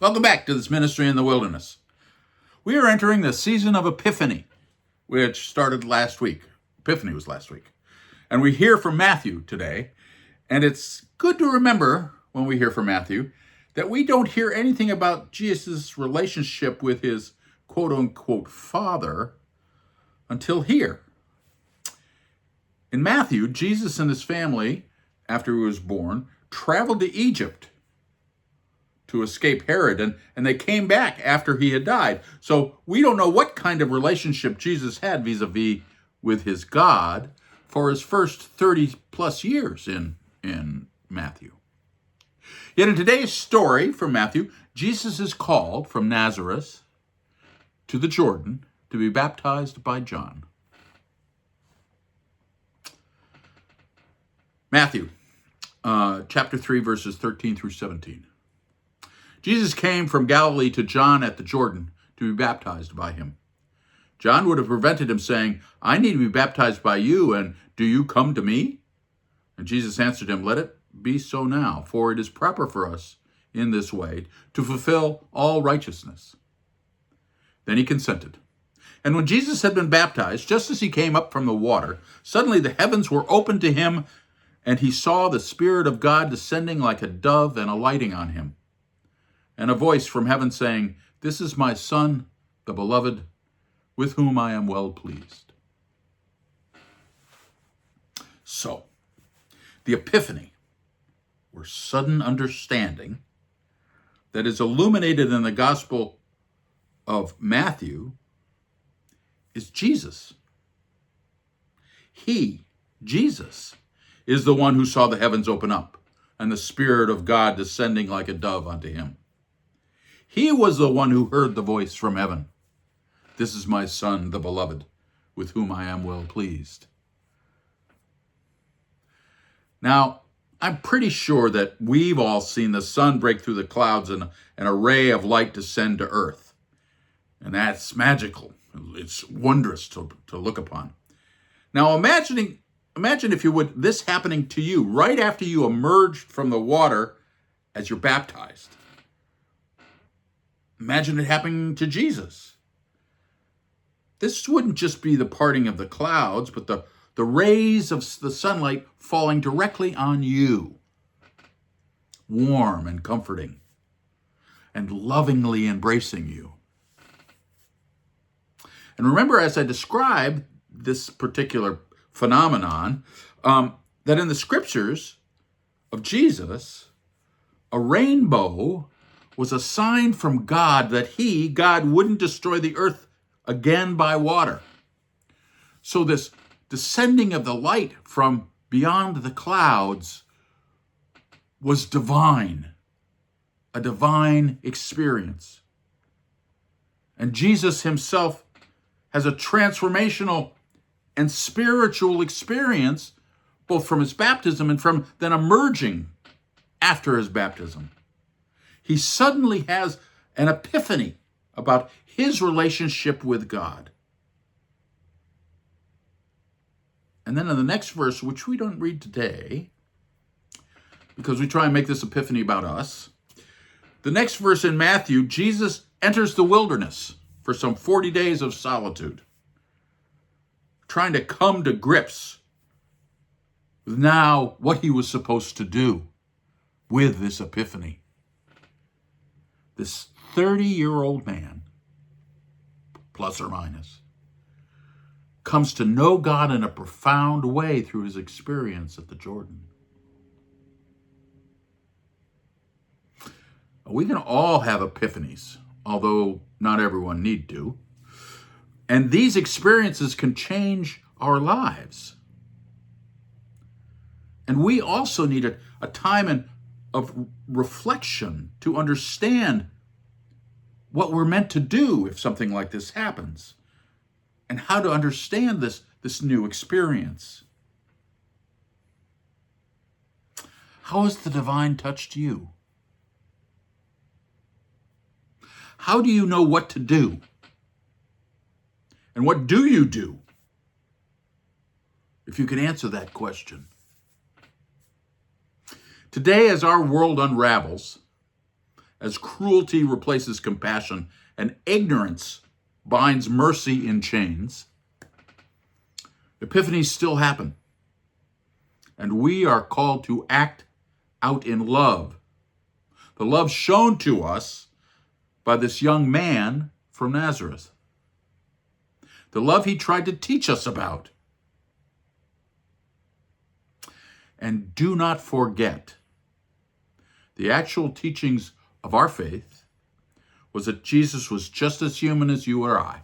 Welcome back to this ministry in the wilderness. We are entering the season of Epiphany, which started last week. Epiphany was last week. And we hear from Matthew today. And it's good to remember when we hear from Matthew that we don't hear anything about Jesus' relationship with his quote-unquote father until here. In Matthew, Jesus and his family, after he was born, traveled to Egypt to escape Herod, and they came back after he had died. So we don't know what kind of relationship Jesus had vis-a-vis with his God for his first 30 plus years in Matthew. Yet in today's story from Matthew, Jesus is called from Nazareth to the Jordan to be baptized by John. Matthew chapter 3, verses 13 through 17. Jesus came from Galilee to John at the Jordan to be baptized by him. John would have prevented him, saying, "I need to be baptized by you, and do you come to me?" And Jesus answered him, "Let it be so now, for it is proper for us in this way to fulfill all righteousness." Then he consented. And when Jesus had been baptized, just as he came up from the water, suddenly the heavens were opened to him, and he saw the Spirit of God descending like a dove and alighting on him. And a voice from heaven saying, "This is my Son, the beloved, with whom I am well pleased." So, the Epiphany, or sudden understanding, that is illuminated in the Gospel of Matthew is Jesus. He, Jesus, is the one who saw the heavens open up and the Spirit of God descending like a dove onto him. He was the one who heard the voice from heaven. "This is my Son, the beloved, with whom I am well pleased." Now, I'm pretty sure that we've all seen the sun break through the clouds and a ray of light descend to earth. And that's magical. It's wondrous to look upon. Now, imagine, if you would, this happening to you right after you emerged from the water as you're baptized. Imagine it happening to Jesus. This wouldn't just be the parting of the clouds, but the rays of the sunlight falling directly on you, warm and comforting, and lovingly embracing you. And remember, as I described this particular phenomenon, that in the scriptures of Jesus, a rainbow was a sign from God that God wouldn't destroy the earth again by water. So this descending of the light from beyond the clouds was divine, a divine experience. And Jesus himself has a transformational and spiritual experience, both from his baptism and from then emerging after his baptism. He suddenly has an epiphany about his relationship with God. And then in the next verse, which we don't read today, because we try and make this epiphany about us, the next verse in Matthew, Jesus enters the wilderness for some 40 days of solitude, trying to come to grips with now what he was supposed to do with this epiphany. This 30-year-old man, plus or minus, comes to know God in a profound way through his experience at the Jordan. We can all have epiphanies, although not everyone need to. And these experiences can change our lives. And we also need a time of reflection to understand what we're meant to do if something like this happens, and how to understand this new experience. How has the divine touched you? How do you know what to do? And what do you do? If you can answer that question. Today, as our world unravels, as cruelty replaces compassion and ignorance binds mercy in chains, epiphanies still happen. And we are called to act out in love. The love shown to us by this young man from Nazareth. The love he tried to teach us about. And do not forget, the actual teachings of our faith was that Jesus was just as human as you or I.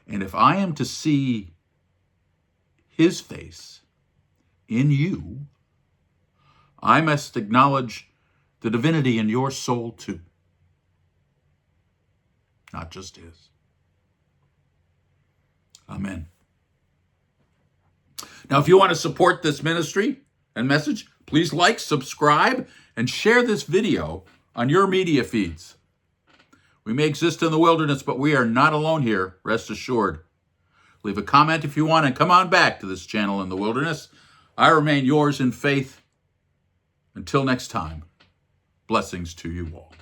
And if I am to see his face in you, I must acknowledge the divinity in your soul too, not just his. Amen. Now, if you want to support this ministry and message, please like, subscribe, and share this video on your media feeds. We may exist in the wilderness, but we are not alone here, rest assured. Leave a comment if you want, and come on back to this channel in the wilderness. I remain yours in faith. Until next time, blessings to you all.